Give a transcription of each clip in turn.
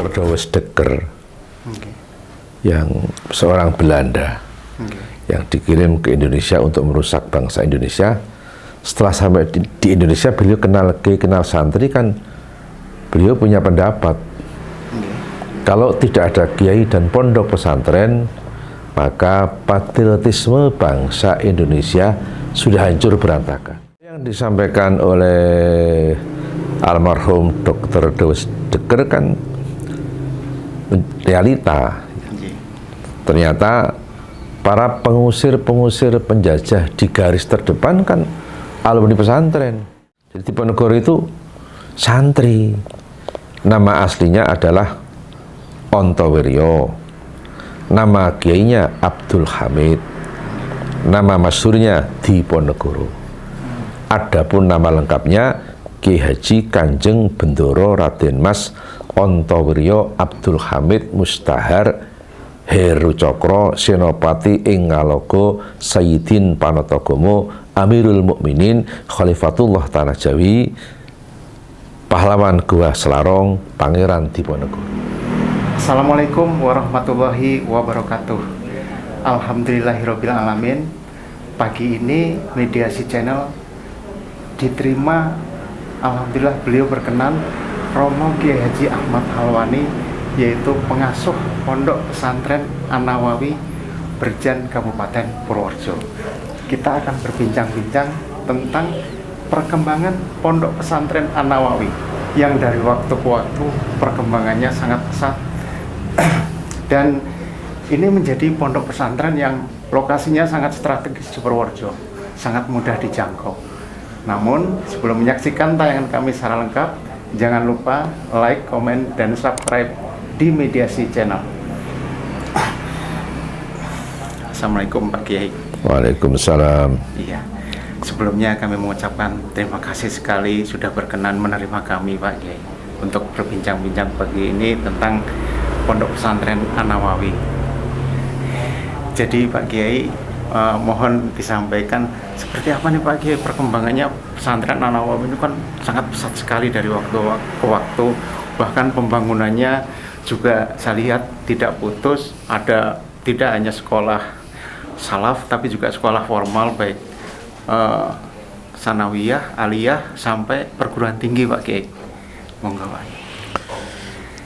Dr. Dekker, yang seorang Belanda yang dikirim ke Indonesia untuk merusak bangsa Indonesia. Setelah sampai di Indonesia, beliau kenal santri, kan beliau punya pendapat kalau tidak ada kiai dan pondok pesantren, maka patriotisme bangsa Indonesia sudah hancur berantakan. Yang disampaikan oleh almarhum Dr. Dekker kan realita. Ternyata para pengusir penjajah di garis terdepan kan alumni pesantren. Jadi Diponegoro itu santri. Nama aslinya adalah Ontowiryo, nama kiainya Abdul Hamid, nama masyhurnya Diponegoro. Adapun nama lengkapnya Ki Haji Kanjeng Bendoro Raden Mas Ontowiryo Abdul Hamid Mustahar Heru Cokro Senopati ing Ngalogo Sayyidin Panatagomo Amirul Mukminin Khalifatullah Tanah Jawi Pahlawan Gua Selarong Pangeran Diponegoro. Assalamualaikum warahmatullahi wabarakatuh. Alhamdulillahirabbil alamin. Pagi ini Mediasi Channel diterima, alhamdulillah beliau berkenan, Romo Kiai Haji Ahmad Halwani, yaitu pengasuh Pondok Pesantren An-Nawawi Berjan Kabupaten Purworejo. Kita akan berbincang-bincang tentang perkembangan Pondok Pesantren An-Nawawi yang dari waktu ke waktu perkembangannya sangat pesat. Dan ini menjadi pondok pesantren yang lokasinya sangat strategis di Purworejo, sangat mudah dijangkau. Namun sebelum menyaksikan tayangan kami secara lengkap, jangan lupa like, komen, dan subscribe di Mediasi Channel. Assalamualaikum Pak Kiai. Waalaikumsalam. Iya, sebelumnya kami mengucapkan terima kasih sekali sudah berkenan menerima kami Pak Kiai untuk berbincang-bincang pagi ini tentang Pondok Pesantren An-Nawawi. Jadi Pak Kiai, mohon disampaikan seperti apa nih Pak Kiai perkembangannya pesantren An-Nawawi ini, kan sangat pesat sekali dari waktu ke waktu, bahkan pembangunannya juga saya lihat tidak putus, ada tidak hanya sekolah salaf tapi juga sekolah formal, baik sanawiyah, aliyah sampai perguruan tinggi Pak Kiai. Monggo Pak.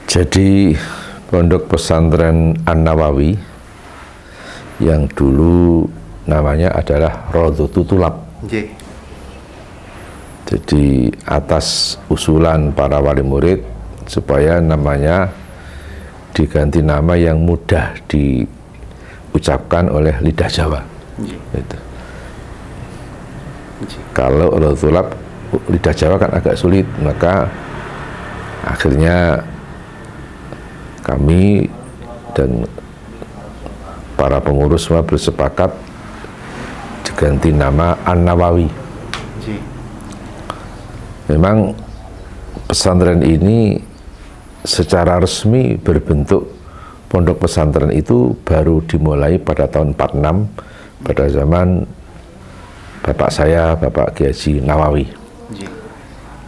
Jadi Pondok Pesantren An-Nawawi yang dulu namanya adalah Rodotu Tulab. Jadi atas usulan para wali murid supaya namanya diganti nama yang mudah diucapkan oleh lidah Jawa. Gitu. Kalau Rodotu Tulab lidah Jawa kan agak sulit, maka akhirnya kami dan para pengurus semua bersepakat diganti nama An-Nawawi. Memang pesantren ini secara resmi berbentuk pondok pesantren itu baru dimulai pada tahun 46 pada zaman bapak saya, Bapak Kiai Haji Nawawi.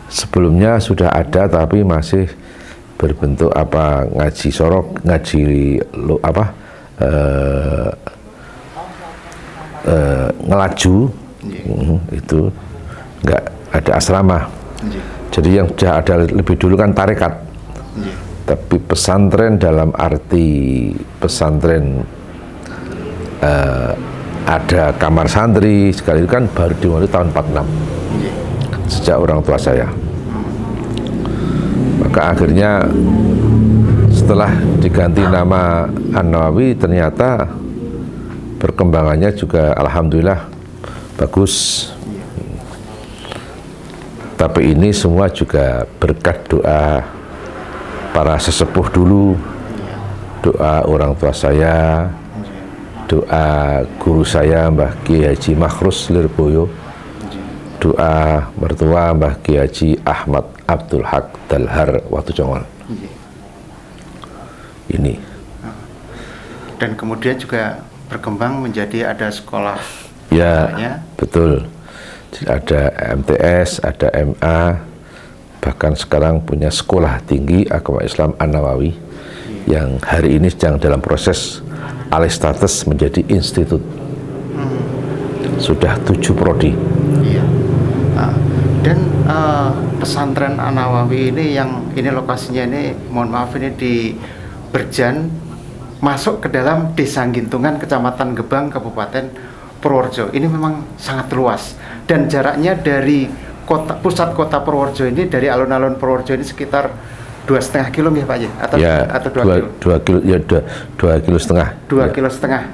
Sebelumnya sudah ada tapi masih berbentuk ngaji sorok, ngaji ngelaju, itu nggak ada asrama. Jadi yang sudah ada lebih dulu kan tarekat. Tapi pesantren dalam arti pesantren ada kamar santri sekali itu kan baru dimulai tahun 46 sejak orang tua saya. Maka akhirnya setelah diganti nama An-Nawawi, ternyata perkembangannya juga alhamdulillah bagus. Tapi ini semua juga berkat doa para sesepuh dulu, doa orang tua saya, doa guru saya Mbah Kiai Haji Makhrus Lirboyo, doa mertua Mbah Kiai Haji Ahmad Abdul Haq Dalhar Watu Congol. Ini. Dan kemudian juga berkembang menjadi ada sekolah. Ya, betul. Jadi ada MTS, ada MA, bahkan sekarang punya sekolah tinggi agama Islam An-Nawawi. yang hari ini sedang dalam proses alih status menjadi institut. Sudah 7 prodi. Iya. Dan pesantren An-Nawawi ini yang ini lokasinya ini, mohon maaf, ini di Berjan, masuk ke dalam Desa Gintungan, Kecamatan Gebang, Kabupaten Purworejo. Ini memang sangat luas dan jaraknya dari pusat kota Purworejo ini, dari alun-alun Purworejo ini sekitar 2,5 kilo ya Pak ya? Atau 2 kilo? 2,5 kilo. 2,5 kilo,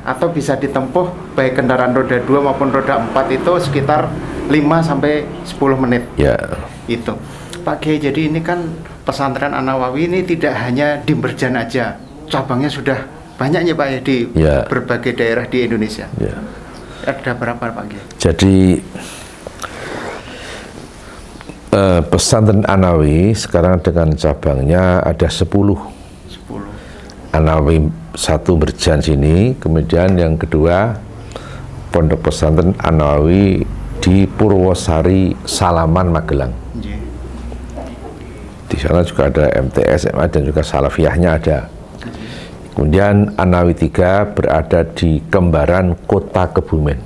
atau bisa ditempuh baik kendaraan roda 2 maupun roda 4 itu sekitar 5 sampai 10 menit. Ya. Itu. Pak Kiai, jadi ini kan pesantren An-Nawawi ini tidak hanya di Berjan aja, cabangnya sudah banyak ya Pak ya di berbagai daerah di Indonesia. Ya. Ada berapa Pak Kiai? Jadi pesantren An-Nawawi sekarang dengan cabangnya ada 10. An-Nawawi 1 Berjan sini, kemudian yang kedua pondok pesantren An-Nawawi di Purwosari Salaman, Magelang. Di sana juga ada MTS, SMA dan juga Salafiyahnya ada. Kemudian An-Nawawi 3 berada di Kembaran, Kota Kebumen.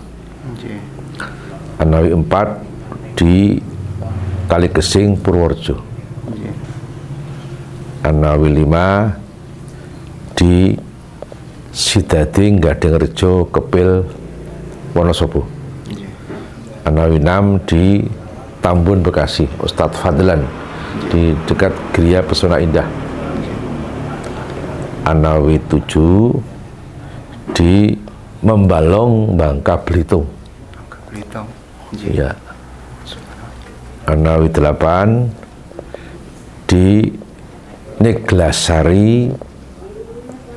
An-Nawawi 4 di Kaligesing, Purworejo. An-Nawawi 5 di Sidading, Gadingrejo, Kepil, Wonosobo. An-Nawawi 6 di Tambun, Bekasi, Ustadz Fadlan di dekat Gria Pesona Indah. An-Nawawi 7 di Membalong, Bangka Belitung. Ya. An-Nawawi 8 di Neglasari,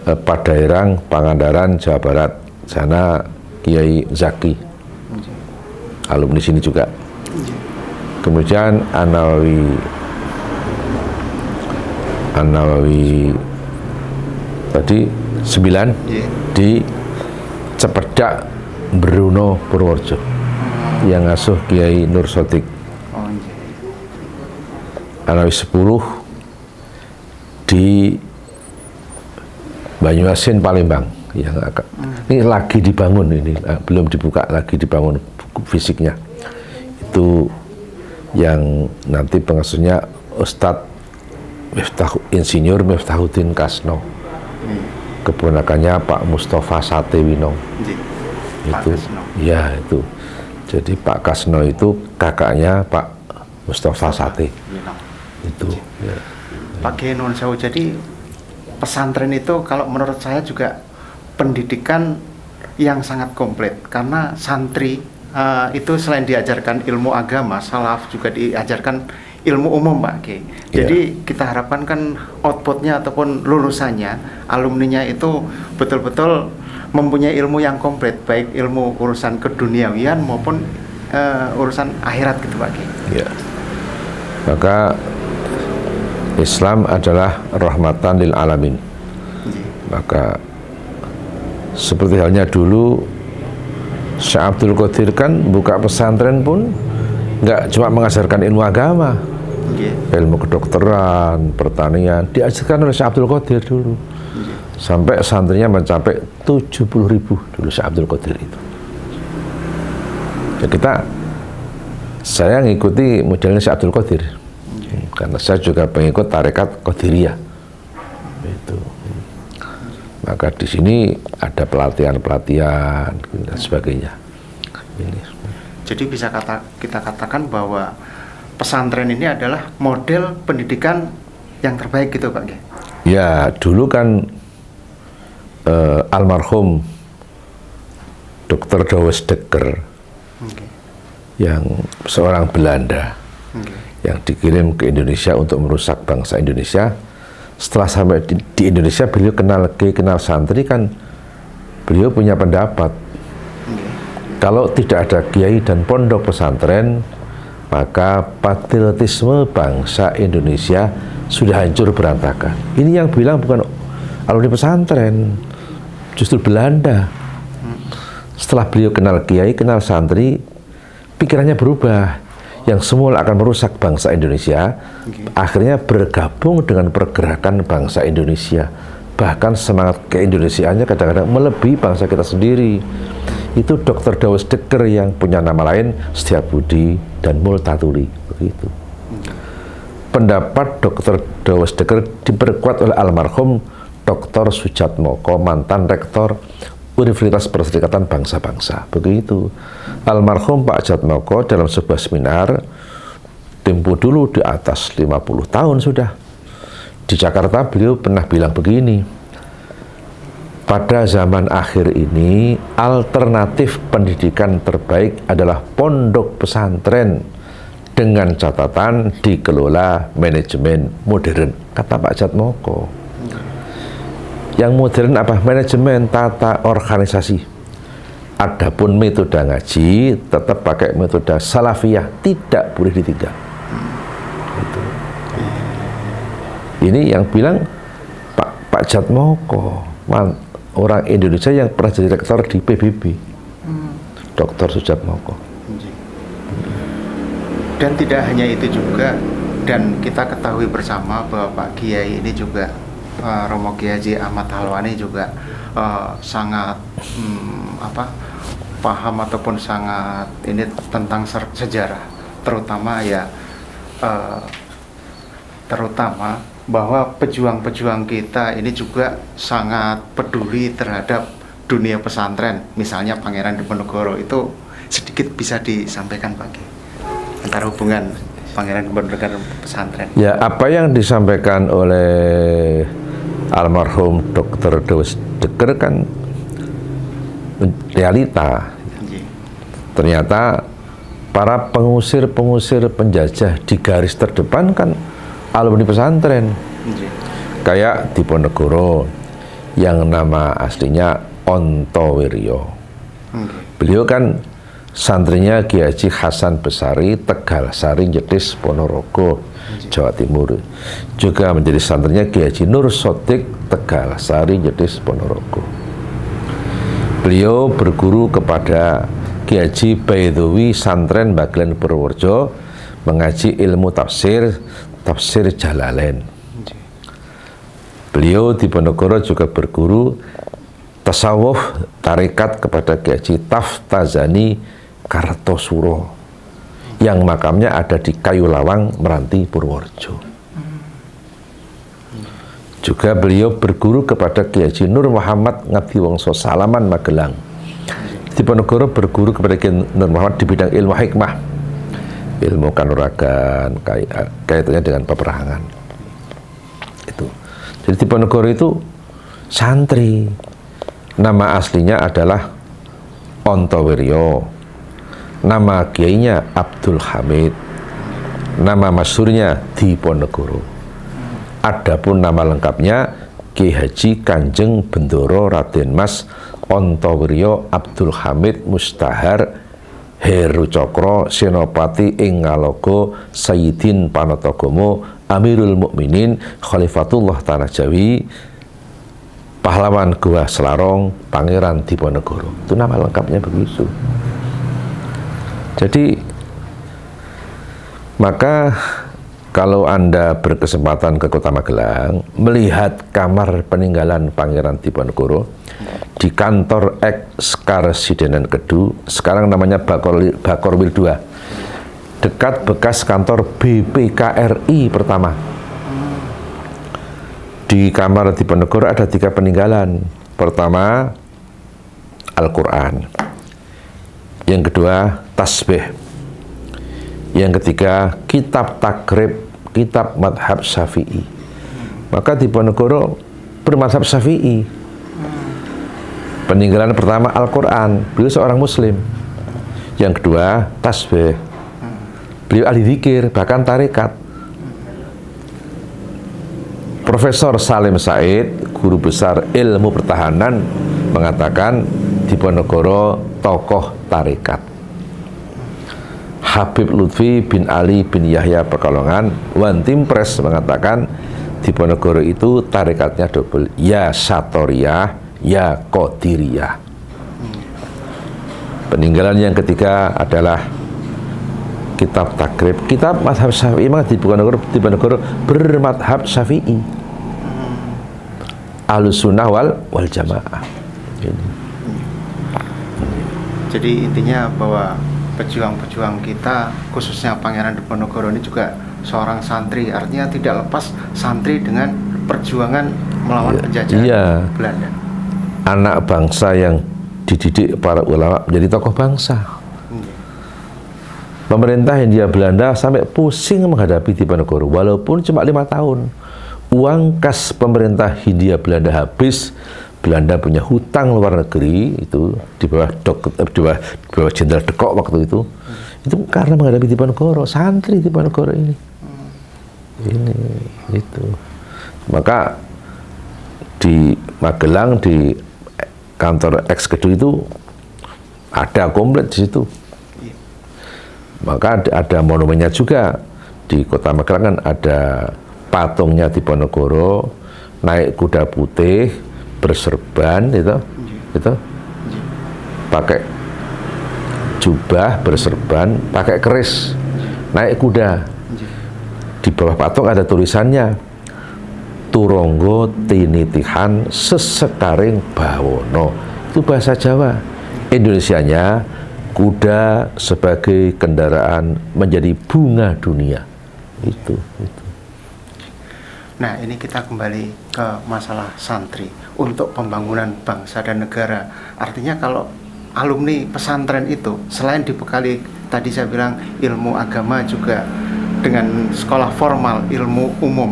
Padairang, Pangandaran, Jawa Barat. Sana Kiai Zaki, alumni sini juga. Kemudian An-Nawawi tadi 9 di Cepedak, Bruno, Purworejo, yang ngasuh Kiai Nur Sodik. An-Nawawi 10 di Banyuasin, Palembang, yang ini lagi dibangun, ini belum dibuka, lagi dibangun fisiknya. Itu yang nanti pengasuhnya Ustadz Insinyur Miftahuddin Kasno, keponakannya Pak Mustafa Satewinong. Itu ya, itu jadi Pak Kasno itu kakaknya Pak Mustafa Sate. Itu ya. Pak Kiai Nuwun Sewu, jadi pesantren itu kalau menurut saya juga pendidikan yang sangat komplit, karena santri itu selain diajarkan ilmu agama, salaf, juga diajarkan ilmu umum Pak Kiai. Jadi kita harapkan kan outputnya ataupun lulusannya, alumninya itu betul-betul mempunyai ilmu yang komplit, baik ilmu urusan keduniawian maupun urusan akhirat gitu Pak Kiai. Ya. Maka Islam adalah rahmatan lil alamin. Maka seperti halnya dulu Syekh Abdul Qadir kan buka pesantren pun nggak cuma mengajarkan ilmu agama, ilmu kedokteran, pertanian diajarkan oleh Syekh Abdul Qadir dulu. Sampai santrinya mencapai 70.000 dulu Syekh Abdul Qadir itu. Ya saya ngikuti modelnya Syekh Abdul Qadir. Karena saya juga pengikut tarekat Qadiriyah. Itu. Maka di sini ada pelatihan-pelatihan dan sebagainya. Ini. Jadi bisa kita katakan bahwa pesantren ini adalah model pendidikan yang terbaik gitu Pak Kiai. Ya, dulu kan almarhum Dr. Douwes Dekker, yang seorang Belanda, yang dikirim ke Indonesia untuk merusak bangsa Indonesia. Setelah sampai di Indonesia, beliau kenal santri, kan beliau punya pendapat, kalau tidak ada kiai dan pondok pesantren, maka patriotisme bangsa Indonesia sudah hancur berantakan. Ini yang bilang bukan alumni pesantren, justru Belanda. Setelah beliau kenal kiai, kenal santri, pikirannya berubah. Yang semula akan merusak bangsa Indonesia, akhirnya bergabung dengan pergerakan bangsa Indonesia, bahkan semangat keindonesiaannya kadang-kadang melebihi bangsa kita sendiri. Itu Dr. Dawes Dekker yang punya nama lain Setiabudi dan Multatuli, begitu. Pendapat Dr. Dawes Dekker diperkuat oleh almarhum Dr. Sujatmoko, mantan rektor Universitas Perserikatan Bangsa-Bangsa, begitu. Almarhum Pak Jatmoko dalam sebuah seminar tempo dulu di atas 50 tahun sudah di Jakarta, beliau pernah bilang begini, pada zaman akhir ini alternatif pendidikan terbaik adalah pondok pesantren dengan catatan dikelola manajemen modern, kata Pak Jatmoko. Yang modern apa? Manajemen, tata organisasi. Adapun metode ngaji tetap pakai metode salafiyah, tidak boleh ditinggal. Gitu. Ini yang bilang Pak Jatmoko, orang Indonesia yang pernah jadi rektor di PBB, Dr. Sujatmoko. Dan tidak hanya itu juga, dan kita ketahui bersama bahwa Pak Kiai ini juga Romo Kiai Haji Ahmad Halwani juga sangat paham ataupun sangat ini tentang sejarah, terutama terutama bahwa pejuang-pejuang kita ini juga sangat peduli terhadap dunia pesantren. Misalnya Pangeran Diponegoro itu sedikit bisa disampaikan Pak Kiai antara hubungan Pangeran Diponegoro dan pesantren. Ya, apa yang disampaikan oleh almarhum Dr. Dawes Dekker kan realita. Ternyata para pengusir-pengusir penjajah di garis terdepan kan alumni pesantren. Kayak Diponegoro yang nama aslinya Ontowiryo. Beliau kan santrinya Kiai Haji Hasan Besari, Tegal Sari, Jetis, Ponorogo, Jawa Timur. Juga menjadi santrinya Kiai Haji Nur Sodik, Tegal Sari, Jetis, Ponorogo. Beliau berguru kepada Kiai Haji Baidowi, Santren Bagelen Purworejo, mengaji ilmu tafsir Jalalain. Beliau di Ponorogo juga berguru tasawuf tarekat kepada Kiai Haji Taftazani Kartosuro yang makamnya ada di Kayu Lawang, Meranti, Purworejo. Juga beliau berguru kepada Kiai Haji Nur Muhammad Ngabdiwongso Salaman, Magelang. Diponegoro berguru kepada Kiai Nur Muhammad di bidang ilmu hikmah, ilmu kanuragan, kaitannya dengan peperangan. Itu. Jadi Diponegoro itu santri. Nama aslinya adalah Ontowiryo. Nama kiainya Abdul Hamid. Nama masyhurnya Diponegoro. Adapun nama lengkapnya Kiai Haji Kanjeng Bendoro Raden Mas Ontowiryo Abdul Hamid Mustahar Heru Cokro Senopati ing Ngalogo Sayyidin Panatagomo Amirul Mukminin Khalifatullah Tanah Jawi Pahlawan Goa Selarong Pangeran Diponegoro. Itu nama lengkapnya begitu. Jadi maka kalau Anda berkesempatan ke Kota Magelang melihat kamar peninggalan Pangeran Diponegoro di kantor eks-Karesidenan Kedu, sekarang namanya Bakorwil 2, dekat bekas kantor BPKRI pertama. Di kamar Diponegoro ada 3 peninggalan. Pertama, Al-Quran. Yang kedua, tasbih. Yang ketiga, kitab takrib, kitab madhab Syafi'i. Maka Diponegoro bermadhab Syafi'i. Peninggalan pertama Al-Quran, beliau seorang Muslim. Yang kedua, tasbih. Beliau ahli zikir, bahkan tarekat. Profesor Salim Said, guru besar ilmu pertahanan, mengatakan Diponegoro tokoh tarekat. Habib Lutfi bin Ali bin Yahya Pekalongan, One Team Press, mengatakan Diponegoro itu tarekatnya double, ya Satoriyah, ya Qadiriyah. Peninggalan yang ketiga adalah kitab takrib, kitab madhab Syafi'i. Maka Diponegoro bermadhab Syafi'i. Ahlus Sunnah wal Jamaah. Ini. Jadi intinya bahwa pejuang-pejuang kita, khususnya Pangeran Diponegoro ini juga seorang santri, artinya tidak lepas santri dengan perjuangan melawan penjajahan Belanda. Anak bangsa yang dididik para ulama menjadi tokoh bangsa. Pemerintah Hindia Belanda sampai pusing menghadapi Diponegoro, walaupun cuma 5 tahun. Uang kas pemerintah Hindia Belanda habis, Belanda punya hutang luar negeri itu di bawah Jenderal de Kock waktu itu karena menghadapi Diponegoro, santri Diponegoro ini. Ini itu. Maka di Magelang di kantor Ekskedu itu ada komplit di situ. Maka ada monumennya juga di Kota Magelang, kan ada patungnya Diponegoro naik kuda putih berserban itu pakai jubah berserban pakai keris naik kuda. Di bawah patung ada tulisannya Turonggo Tinitihan Sesekaring Bawono, itu bahasa Jawa. Indonesianya kuda sebagai kendaraan menjadi bunga dunia. Itu. Nah, ini kita kembali ke masalah santri untuk pembangunan bangsa dan negara. Artinya kalau alumni pesantren itu selain dibekali tadi saya bilang ilmu agama, juga dengan sekolah formal ilmu umum,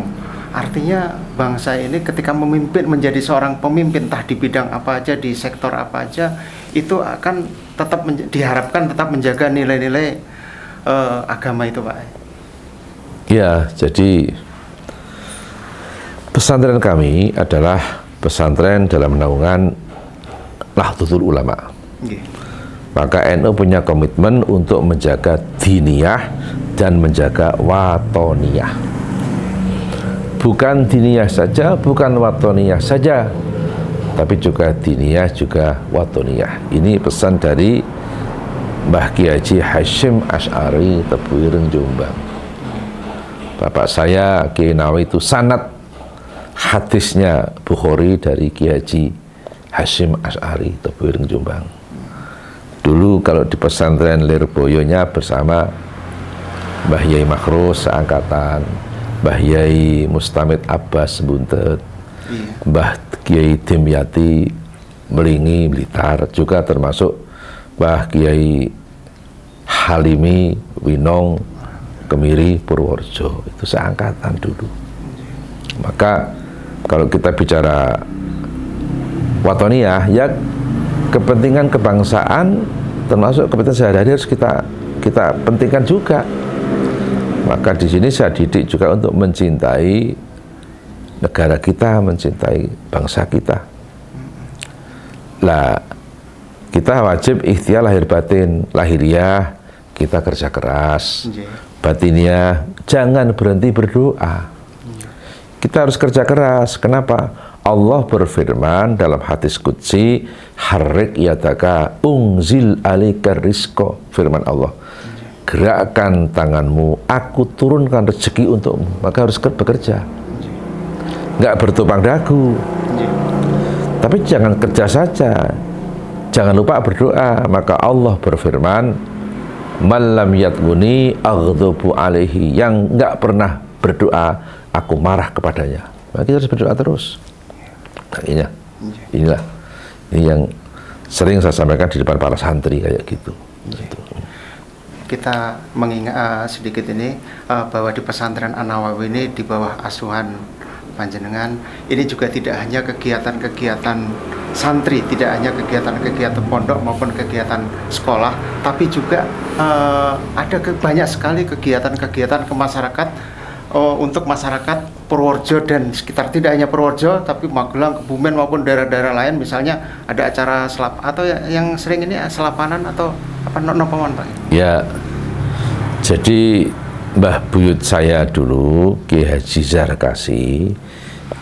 artinya bangsa ini ketika memimpin, menjadi seorang pemimpin entah di bidang apa aja, di sektor apa aja, itu akan tetap diharapkan tetap menjaga nilai-nilai agama itu, Pak. Ya, jadi pesantren kami adalah pesantren dalam naungan Nahdlatul Ulama. Maka NU punya komitmen untuk menjaga diniyah dan menjaga watoniyah. Bukan diniyah saja, bukan watoniyah saja, tapi juga diniyah, juga watoniyah. Ini pesan dari Mbah Kiai Haji Hasyim Asy'ari Tebuireng Jombang. Bapak saya Kiai Nawawi itu sanad hadisnya Bukhari dari Kiai Haji Hasyim Asy'ari Tebuireng Jombang. Dulu kalau di pesantren Lirboyonya bersama Mbah Yai Makhrus seangkatan, Mbah Yai Mustamid Abbas Buntet, Mbah Kiai Dimyati Melingi Blitar, juga termasuk Mbah Kiai Halimi Winong Kemiri Purworejo, itu seangkatan dulu. Maka kalau kita bicara watoniyah, ya kepentingan kebangsaan termasuk kepentingan sehari-hari harus kita pentingkan juga. Maka di sini saya didik juga untuk mencintai negara kita, mencintai bangsa kita. Lah, kita wajib ikhtiar lahir batin. Lahiriah kita kerja keras, batinnya jangan berhenti berdoa. Kita harus kerja keras. Kenapa? Allah berfirman dalam hadis qudsi, harrik yadaka ungzil alikar rizqo. Firman Allah, gerakkan tanganmu, aku turunkan rezeki untukmu. Maka harus bekerja, nggak bertupang dagu. Tapi jangan kerja saja, jangan lupa berdoa. Maka Allah berfirman, malam yatguni aghdabu alaihi, yang nggak pernah berdoa aku marah kepadanya. Maka kita harus berdoa terus. Nah, inilah ini yang sering saya sampaikan di depan para santri kayak gitu. Kita mengingat sedikit ini bahwa di pesantren An-Nawawi ini di bawah asuhan panjenengan ini juga tidak hanya kegiatan-kegiatan santri, tidak hanya kegiatan-kegiatan pondok maupun kegiatan sekolah, tapi juga ada banyak sekali kegiatan-kegiatan ke masyarakat, untuk masyarakat Purworejo dan sekitar. Tidak hanya Purworejo tapi Magelang, Kebumen maupun daerah-daerah lain, misalnya ada acara atau yang sering ini selapanan atau apa nopaman, Pak? Ya, jadi Mbah Buyut saya dulu Kiai Haji Zarkasi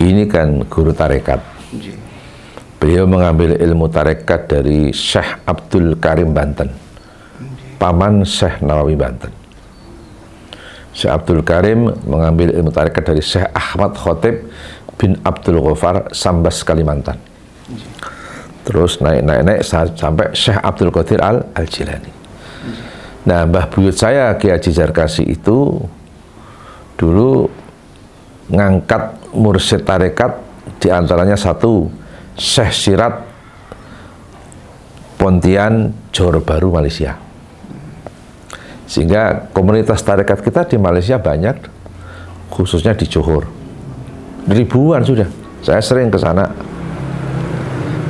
ini kan guru tarekat. Beliau mengambil ilmu tarekat dari Syekh Abdul Karim Banten, paman Syekh Nawawi Banten. Syekh Abdul Karim mengambil ilmu tarekat dari Syekh Ahmad Khotib, bin Abdul Ghaffar Sambas Kalimantan. Terus naik sampai Syekh Abdul Qadir Al-Jilani. Nah, mbah buyut saya Ki Haji Zarkasi itu dulu ngangkat mursyid tarekat, diantaranya satu Syekh Sirat Pontian Johor Bahru Malaysia. Sehingga komunitas tarekat kita di Malaysia banyak, khususnya di Johor. Ribuan sudah. Saya sering ke sana.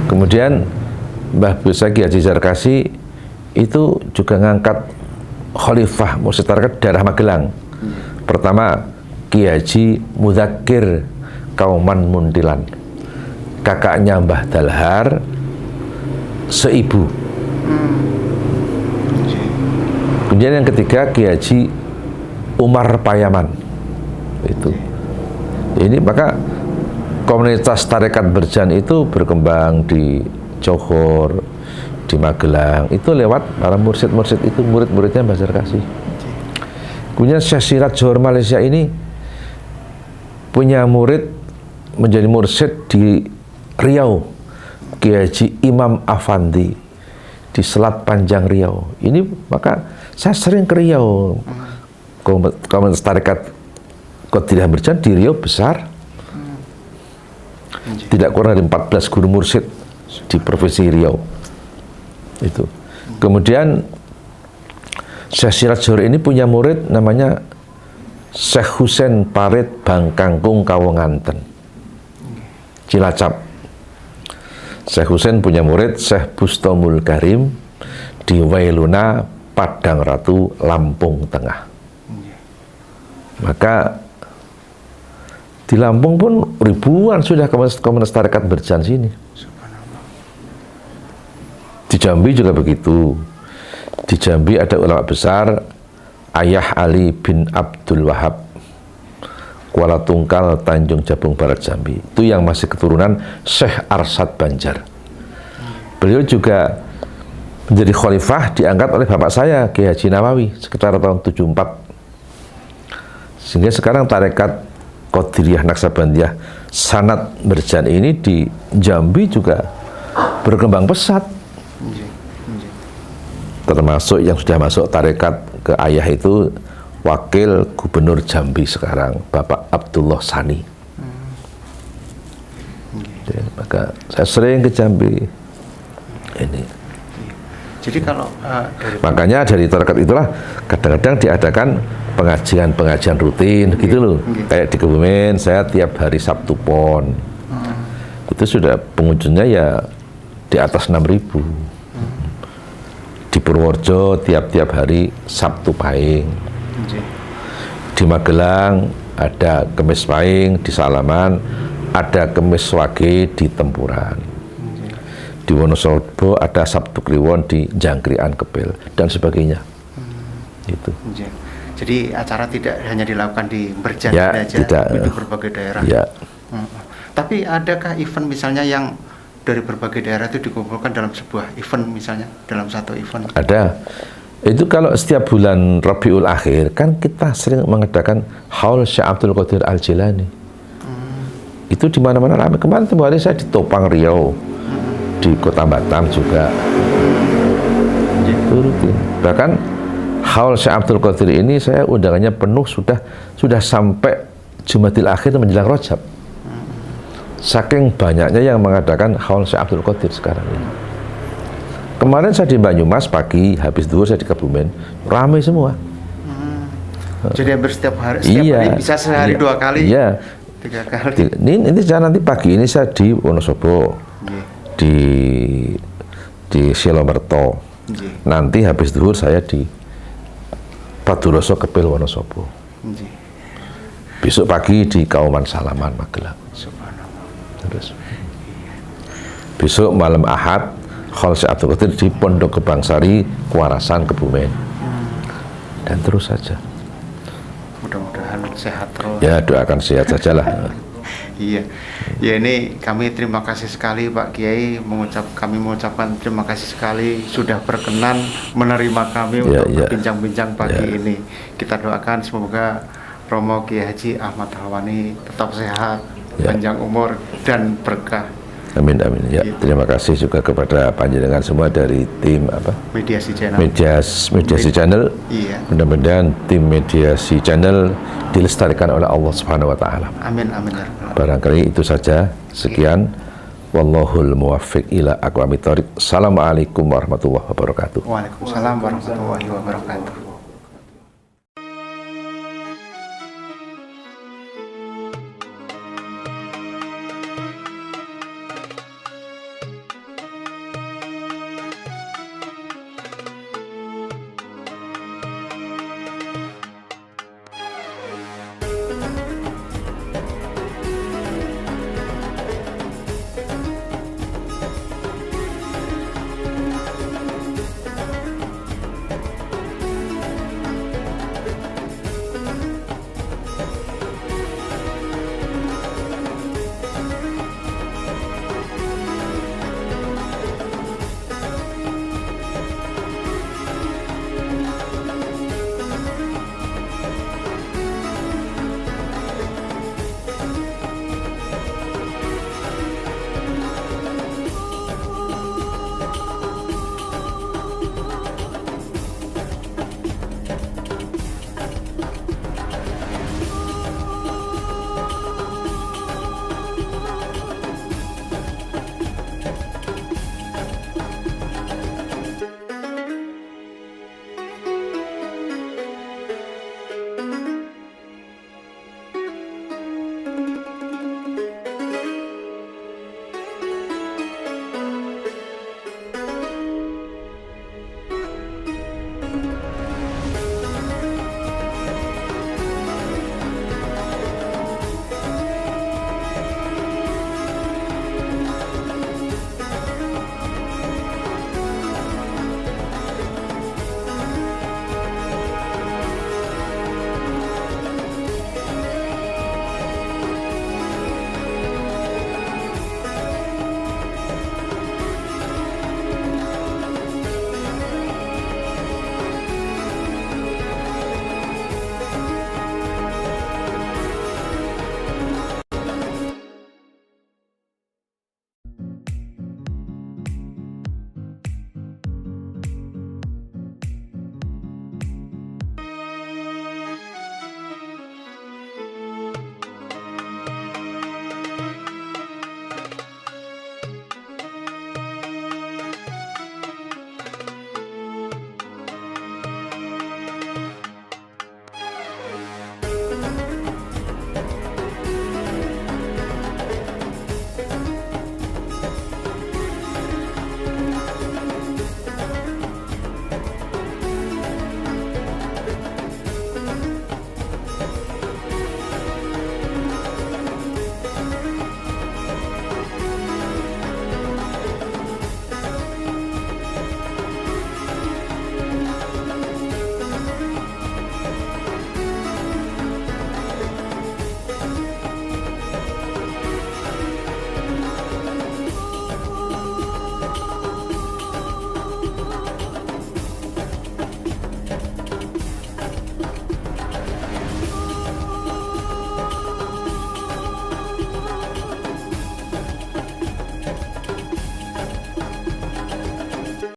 Kemudian Mbah buyut saya Ki Haji Zarkasi itu juga ngangkat khalifah mursyid tarekat daerah Magelang. Pertama Ki Haji Mudzakkir Kauman Muntilan, kakaknya Mbah Dalhar seibu. Kemudian yang ketiga Ki Haji Umar Payaman. Itu. Ini maka komunitas tarekat Berjan itu berkembang di Johor, di Magelang, itu lewat para mursyid-mursyid itu, murid-muridnya Mbah Zarkasi. Kemudian Syekh Sirat Johor Malaysia ini punya murid, menjadi mursyid di Riau, Ki Haji Imam Afandi di Selat Panjang Riau. Ini maka saya sering ke Riau. Komunitas tarekat Qadiriyah Berjan di Riau besar. Tidak kurang dari 14 guru mursyid di Provinsi Riau. Itu. Kemudian Syekh Sirat Johor ini punya murid namanya Syekh Husain Parit Bangkangkung Kawonganten, Cilacap. Syekh Husain punya murid Syekh Bustomul Karim di Wailuna, Padang Ratu, Lampung Tengah. Maka di Lampung pun ribuan sudah komunitas tarekat Berjan sini. Di Jambi juga begitu. Di Jambi ada ulama besar Ayah Ali bin Abdul Wahab, Kuala Tungkal, Tanjung Jabung Barat, Jambi. Itu yang masih keturunan Syekh Arsad Banjar. Beliau juga menjadi khalifah diangkat oleh bapak saya Ki Haji Nawawi sekitar tahun 74. Sehingga sekarang tarekat Qadiriyah Naksabandiyah Sanad Berjan ini di Jambi juga berkembang pesat. Termasuk yang sudah masuk tarekat ke ayah itu Wakil Gubernur Jambi sekarang, Bapak Abdullah Sani. Ya, maka saya sering ke Jambi. Ini. Jadi kalau makanya dari tarekat itulah kadang-kadang diadakan pengajian rutin, gitu loh. Kayak di Kebumen, saya tiap hari Sabtu Pon. Itu sudah pengunjungnya ya di atas 6.000. Di Purworejo tiap-tiap hari Sabtu Pahing. Di Magelang ada Kemis Pahing, di Salaman ada Kemis Wage, di Tempuran. Di Wonosobo ada Sabtu Kliwon, di Jangkrian Kepil dan sebagainya. Itu. Jadi acara tidak hanya dilakukan di Berjan ya, saja, tidak, di berbagai daerah. Ya. Tapi adakah event misalnya yang dari berbagai daerah itu dikumpulkan dalam sebuah event, misalnya dalam satu event? Ada. Itu kalau setiap bulan Rabiul Akhir kan kita sering mengadakan Haul Syekh Abdul Qadir Al-Jilani. Itu di mana-mana ramai. Kemarin tempoh hari saya di Topang Riau, di Kota Batam juga. Itu rutin. Bahkan Haul Syekh Abdul Qadir ini saya undangannya penuh sudah sampai Jumadil Akhir menjelang Rajab. Saking banyaknya yang mengadakan Haul Syekh Abdul Qadir sekarang ini. Kemarin saya di Banyumas pagi, habis duhur saya di Kebumen, ramai semua. Jadi hampir setiap hari bisa sehari 2 kali, iya. 3 kali. Ini saya nanti pagi ini saya di Wonosobo, di Silomerto. Nanti habis duhur saya di Paduroso Kepil Wonosobo. Besok pagi di Kauman Salaman Magelang. Terus besok malam Ahad Haul Syekh Abdul Qadir di Pondok Kebangsari Kuarasan Kebumen. Dan terus saja. Mudah-mudahan sehat terus. Ya, doakan sehat sajalah. Iya. Ya, ini kami terima kasih sekali Pak Kiai, kami mengucapkan terima kasih sekali sudah berkenan menerima kami untuk berbincang-bincang pagi ini. Kita doakan semoga Romo Kiai Haji Ahmad Alwani tetap sehat, Ya. panjang umur dan berkah. Amin amin ya. Terima kasih juga kepada panjenengan semua dari tim Mediasi Channel. Mediasi Channel. Iya. Mudah-mudahan tim Mediasi Channel dilestarikan oleh Allah Subhanahu wa taala. Amin amin ya rabbal alamin. Barangkali itu saja. Sekian. Wallahul muwaffiq ila aqwamit thoriq. Assalamualaikum warahmatullahi wabarakatuh. Waalaikumsalam warahmatullahi wabarakatuh.